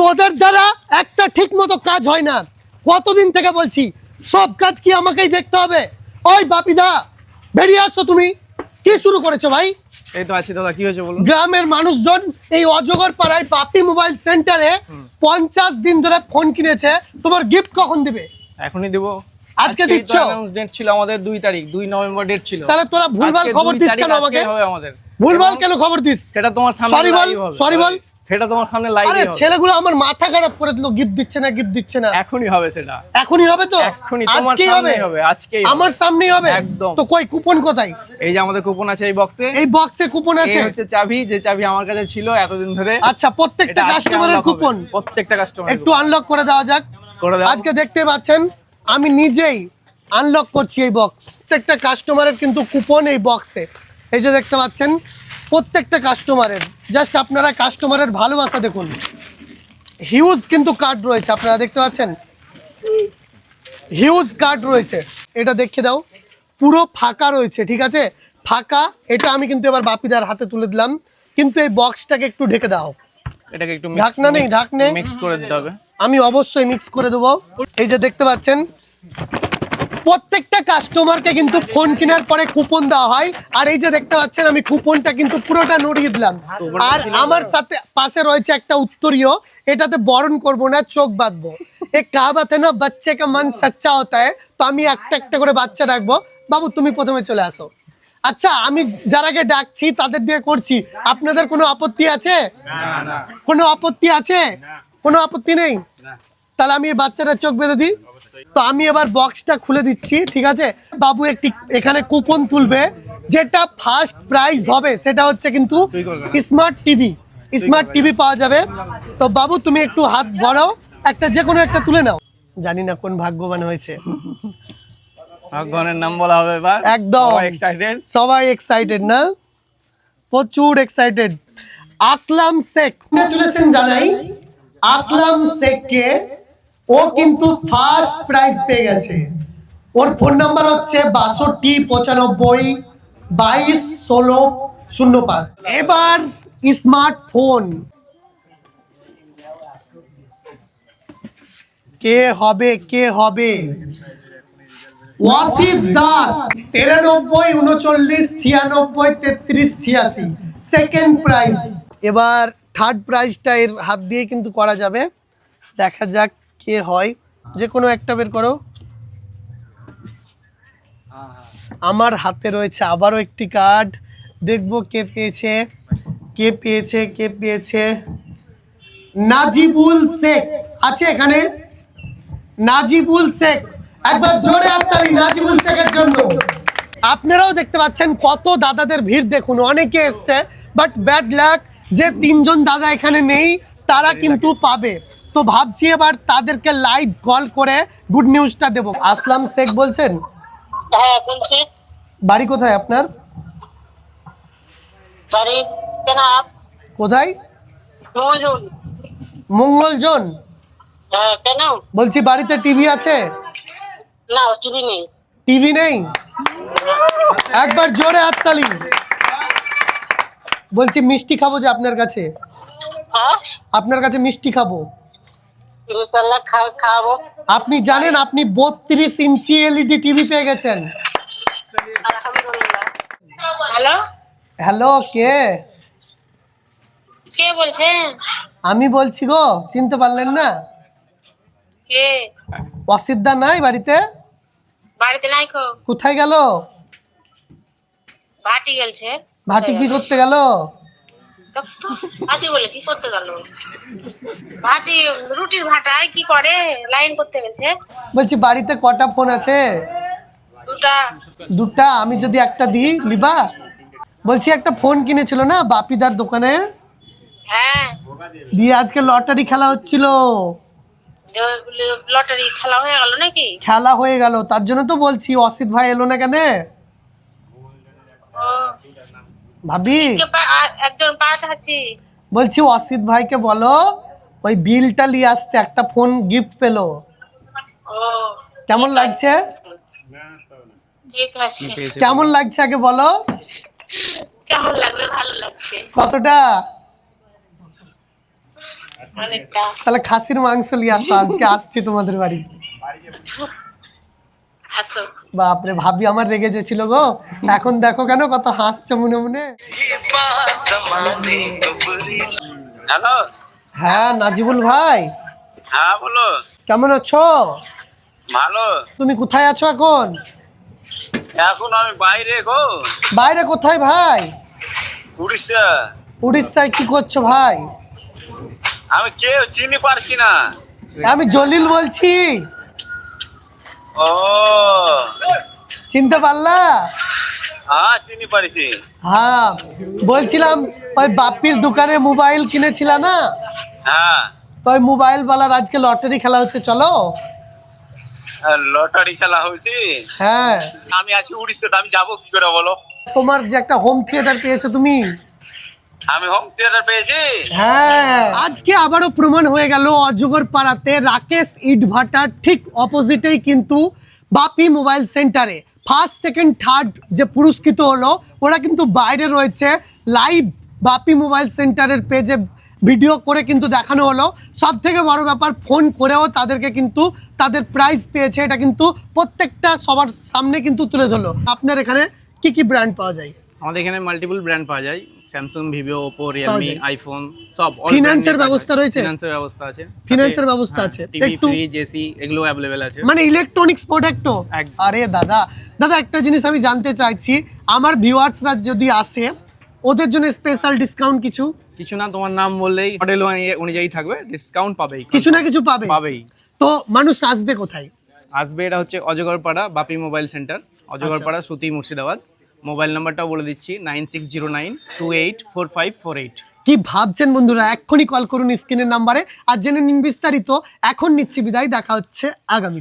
তোদের দ্বারা একটা ঠিক মতো কাজ হয় না, কতদিন থেকে বলছি। সব কাজ কি আমাকেই দেখতে হবে? ওই বাপিদা, বেরিয়ে আসো। তুমি কি শুরু করেছো ভাই? এই তো আছি দাদা, কি হয়েছে বলুন। গ্রামের মানুষজন এই অজগর পাড়ায় বাপি মোবাইল সেন্টারে 50 দিন ধরে ফোন কিনেছে, তোমার গিফট কখন দিবে? এখনই দিব। আজকে দিচ্ছ? অ্যানাউন্স ডেট ছিল আমাদের 2 তারিখ, 2 নভেম্বর ডেট ছিল। তাহলে তোরা ভুলভাল খবর দিস কেন আমাকে? হবে আমাদের ভুলভাল কেন খবর দিস? সেটা তোমার সামনে সরি বল, সরি বল। সেটা তোমার সামনে লাইভ আরে হবে। ছেলেগুলো আমার মাথা খারাপ করে দিল, গিফট দিচ্ছে না, গিফট দিচ্ছে না। এখনই হবে সেটা। এখনই হবে তো? এখনই তোমার আজকেই হবে? সামনেই হবে, আজকেই আমার সামনেই হবে একদম। তো কই কুপন কোথায়? এই যে আমাদের কুপন আছে এই বক্সে। এই বক্সে কুপন আছে? এই হচ্ছে চাবি, যে চাবি আমার কাছে ছিল এতদিন ধরে। আচ্ছা, প্রত্যেকটা এটা আজকে কাস্টমারের unlock হবে। কুপন প্রত্যেকটা কাস্টমার একটু আনলক করে দেওয়া যাক। করে দাও। আজকে দেখতে পাচ্ছেন আমি নিজেই আনলক করছি এই বক্স। প্রত্যেকটা কাস্টমারের কিন্তু কুপন এই বক্সে। এই যে দেখতে পাচ্ছেন প্রত্যেকটা কাস্টমারের। জাস্ট আপনারা কাস্টমারের ভালোবাসা দেখুন। হিউজ কিন্তু কার্ড রয়েছে, আপনারা দেখতে পাচ্ছেন হিউজ কার্ড রয়েছে। এটা দেখিয়ে দাও, পুরো ফাঁকা রয়েছে, ঠিক আছে? ফাঁকা। এটা আমি কিন্তু এবার বাপিদার হাতে তুলে দিলাম, কিন্তু এই বক্সটাকে একটু ঢেকে দাও। এটাকে একটু ঢাকনা নেই, ঢাকনে মিক্স করে দিতে হবে। আমি অবশ্যই মিক্স করে দেবো। এই যে দেখতে পাচ্ছেন প্রত্যেকটা কাস্টমারকে কিন্তু ফোন কেনার পরে কুপন দেওয়া হয়। আর এই যে দেখতে পাচ্ছেন আমি কুপনটা কিন্তু পুরোটা নড়িয়ে দিলাম। আর আমার সাথে পাশে রয়েছে একটা উত্তরীয়, এটাতে বরণ করব না, চোখ বাঁধবো। এক কাহাবত है না, बच्चे का मन सच्चा होता है। তো আমি একটা একটা করে বাচ্চা ডাকবো। বাবু তুমি প্রথমে চলে আসো। আচ্ছা, আমি যারাকে ডাকছি তাদের দিয়ে করছি, আপনাদের কোনো আপত্তি আছে? কোনো আপত্তি আছে? কোনো আপত্তি নেই? তাহলে আমি এই বাচ্চাটার চোখ বেঁধে দিই। তো আমি এবার বক্সটা খুলে দিচ্ছি, ঠিক আছে? বাবু একটি এখানে কুপন তুলবে, যেটা ফার্স্ট প্রাইজ হবে সেটা হচ্ছে কিন্তু স্মার্ট টিভি। স্মার্ট টিভি পাওয়া যাবে। তো বাবু তুমি একটু হাত বাড়াও, একটা যে কোনো একটা তুলে নাও। জানি না কোন ভাগ্যবান হয়েছে। ভাগ্যবানের নাম বলা হবে এবার। একদম এক্সাইটেড, সবাই এক্সাইটেড না? প্রচুর এক্সাইটেড। আসলাম শেখ, কংগ্রাচুলেশন জানাই আসলাম শেখকে। ও কিন্তু ফার্স্ট প্রাইজ পেয়ে গেছে। ওর ফোন নাম্বার হচ্ছে 6295221605। এবার স্মার্টফোন কে হবে? কে হবে? Wasif Das 9339963386 second prize. এবার থার্ড প্রাইজটা এর হাত দিয়ে কিন্তু করা যাবে। দেখা যাক কে হয়, যে কোনো একটা বের করো। আমার হাতে রয়েছে আবারও একটি কার্ড, দেখবো কে পেয়েছে, কে পেয়েছে, কে পেয়েছে। নাজিবুল শেখ আছে এখানে, নাজিবুল শেখ। একবার জোরে হাততালি নাজিবুল শেখের জন্য। আপনারাও দেখতে পাচ্ছেন কত দাদাদের ভিড়, দেখুন অনেকে এসছে, বাট ব্যাড লাক যে 3 জন দাদা এখানে নেই, তারা কিন্তু পাবে। তো ভাবছি এবার তাদেরকে লাইভ কল করে গুড নিউজটা দেব। আসলাম শেখ বলছেন? হ্যাঁ বলছি। বাড়ি কোথায় আপনার? বাড়ি কেন? কোথায়? মজুন। মঙ্গলজন। হ্যাঁ কেন? বলছি বাড়িতে টিভি আছে? না টিভি নেই। টিভি নেই? একবার জোরে হাততালি। বলছি মিষ্টি খাবো যে আপনার কাছে, হ্যাঁ আপনার কাছে মিষ্টি খাবো। ইনশাআল্লাহ খাবো। আপনি জানেন আপনি 32 ইঞ্চি এলইডি টিভি পেয়ে গেছেন। আলহামদুলিল্লাহ। হ্যালো, হ্যালো, কে? কে বলছেন? আমি বলছি গো, চিনতে পারলেন না? কে? অসিদ্ধা নাই বাড়িতে? বাড়িতে নাই খো। কোথায় গেল? ভাটি গেলছে। ভাটি কি করতে গেল? ভাটি বলে কি করতে গেল? ভাটি রুটির ভাটায় কি করে, লাইন করতে গেছে। বলছি বাড়িতে কটা ফোন আছে? দুটা। দুটা? আমি যদি একটা দিই লিবা? বলছি একটা ফোন কিনেছিল না বাপিদার দোকানে, হ্যাঁ দিয়ে আজকে লটারি খেলা হচ্ছিল। লটারি খেলা হয়ে গেল নাকি? খেলা হয়ে গেল, তার জন্য তো বলছি অসিত ভাই এলো না কেন? ও ভাবি একজন পাঠাচ্ছি। বলছি অসিত ভাইকে বলো ওই বিলটা নিয়ে আসতে, একটা ফোন গিফট পেলো। ও কেমন লাগছে? ঠিক আছে। কেমন লাগছে আগে বলো। কেমন লাগবে? ভালো লাগছে। কতটা? অনেকটা। তাহলে খাসির মাংস নিয়ে আসো, আজকে আসছি তোমাদের বাড়ি। আসো। বাপরে, ভাবি আমার রেগে গেছিল গো, এখন দেখো কেন কত হাসছো মনে মনে। হ্যালো, হ্যাঁ নাজিবুল ভাই, হ্যাঁ বলো। কেমন আছো? ভালো। তুমি কোথায় আছো এখন? এখন আমি বাইরে গো, বাইরে কোথায় ভাই? উড়িষ্যা। উড়িষ্যায় কি করছো ভাই? আমি কেউ চিনি পারছি না। আমি জলিল বলছি, ও চিনতে পারলা? হ্যাঁ, চিনি পারছি। হ্যাঁ, বলছিলাম ওই বাপ্পির দোকানে মোবাইল কিনেছিল না, হ্যাঁ, তো ওই মোবাইল ওয়ালার আজকে লটারি খেলা হচ্ছে, চলো। লটারি খেলা হয়েছে। হ্যাঁ, আমি আছি উড়িষ্যাতে, আমি যাবো কি করে বলো? তোমার যে একটা হোম থিয়েটার পেয়েছো তুমি। আমি হোম থিয়েটার পেয়েছি। হ্যাঁ, আজকে আবারও প্রমাণ হয়ে গেল অজগর পাড়াতে রাকেশ ইটভাটার ঠিক অপোজিটেই কিন্তু বাপি মোবাইল সেন্টারে ফার্স্ট সেকেন্ড থার্ড যে পুরস্কৃত হলো ওরা কিন্তু বাইরে রয়েছে। লাইভ বাপি মোবাইল সেন্টারের পেজে ভিডিও করে কিন্তু দেখানো হলো। সব থেকে বড় ব্যাপার, ফোন করেও তাদেরকে কিন্তু তাদের প্রাইজ পেয়েছে, এটা কিন্তু প্রত্যেকটা সবার সামনে কিন্তু তুলে ধরলো। আপনার এখানে কি কি ব্র্যান্ড পাওয়া যায়? আমাদের এখানে মাল্টিপল ব্র্যান্ড পাওয়া যায়, স্যামসাং, ভিভো, ওপো, পাওয়া রিয়েলমি, যায়। আইফোন, সব। ফিনান্সের ব্যবস্থা রয়েছে? ফিনান্সের ব্যবস্থা আছে। ফিনান্সের ব্যবস্থা আছে। টিভি, একটু- ফ্রিজ, এসি এগুলো অ্যাভেলেবেল আছে। মানে ইলেকট্রনিক্স প্রোডাক্টও? একদম। আরে দাদা, একটা জিনিস আমি জানতে চাইছি, আমার ভিউয়ার্সরা যদি আসে ওদের জন্য স্পেশাল ডিসকাউন্ট কিছু? কিছু না, তোমার নাম বললেই মডেল অনুযায়ী থাকবে, ডিসকাউন্ট পাবেই। কিছু না কিছু পাবে? পাবেই। তো মানুষ আসবে কোথায়? আসবে, এটা হচ্ছে অজগরপাড়া বাপি মোবাইল সেন্টার, অজগরপাড়া সুতি, মুর্শিদাবাদ। মোবাইল নাম্বারটাও বলে দিচ্ছি, 9609284548। কি ভাবছেন বন্ধুরা, এক্ষুনি কল করুন স্ক্রিনের নাম্বারে আর জেনে নিন বিস্তারিত। এখন নিচ্ছি বিদায়, দেখা হচ্ছে আগামীতে।